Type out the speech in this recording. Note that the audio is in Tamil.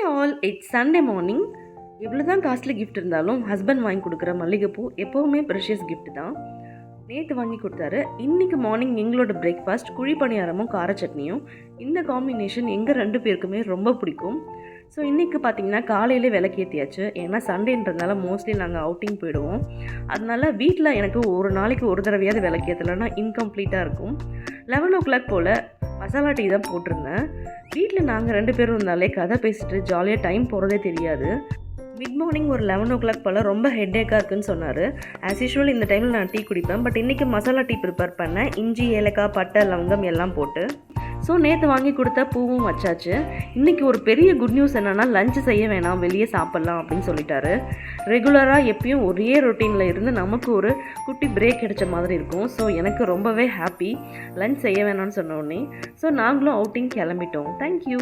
All, it's Sunday morning. எவ்வளோ தான் காஸ்ட்லி கிஃப்ட் இருந்தாலும் ஹஸ்பண்ட் வாங்கி கொடுக்குற மல்லிகைப்பூ எப்போவுமே ப்ரெஷியஸ் கிஃப்ட் தான். நேற்று வாங்கி கொடுத்தாரு. இன்றைக்கி மார்னிங் எங்களோட பிரேக்ஃபாஸ்ட் குழி பணியாரமும் கார சட்னியும். இந்த காம்பினேஷன் எங்கள் 2 பேருக்குமே ரொம்ப பிடிக்கும். ஸோ இன்றைக்கி பார்த்தீங்கன்னா காலையிலே விளக்கேற்றியாச்சு. ஏன்னா சண்டேன்றதுனால மோஸ்ட்லி நாங்கள் அவுட்டிங் போயிடுவோம். அதனால் வீட்டில் எனக்கு ஒரு நாளைக்கு ஒரு தடவையாவது விளக்கேற்றலைன்னா இன்கம்ப்ளீட்டாக இருக்கும். 11 o'clock போல் மசாலா டீ தான் போட்டிருந்தேன். வீட்டில் நாங்கள் 2 பேரும் இருந்தாலே கதை பேசிட்டு ஜாலியாக டைம் போகிறதே தெரியாது. மிட் மார்னிங் ஒரு 11 o'clock போல் ரொம்ப ஹெட்டேக்காக இருக்குன்னு சொன்னார். ஆஸ் யூஷுவல் இந்த டைமில் நான் டீ குடிப்பேன். பட் இன்றைக்கி மசாலா டீ ப்ரிப்பேர் பண்ணேன். இஞ்சி, ஏலக்காய், பட்டை, லவங்கம் எல்லாம் போட்டு. ஸோ நேற்று வாங்கி கொடுத்த பூவும் வச்சாச்சு. இன்றைக்கி ஒரு பெரிய குட் நியூஸ் என்னென்னா, லஞ்சு செய்ய வேணாம், வெளியே சாப்பிட்லாம் அப்படின்னு சொல்லிட்டாரு. ரெகுலராக எப்பயும் ஒரே ரொட்டீனில் இருந்து நமக்கு ஒரு குட்டி பிரேக் கிடைச்ச மாதிரி இருக்கும். ஸோ எனக்கு ரொம்பவே ஹாப்பி லஞ்ச் செய்ய வேணாம்னு சொன்ன உடனே. ஸோ நாங்களும் அவுட்டிங் கிளம்பிட்டோம். தேங்க்யூ.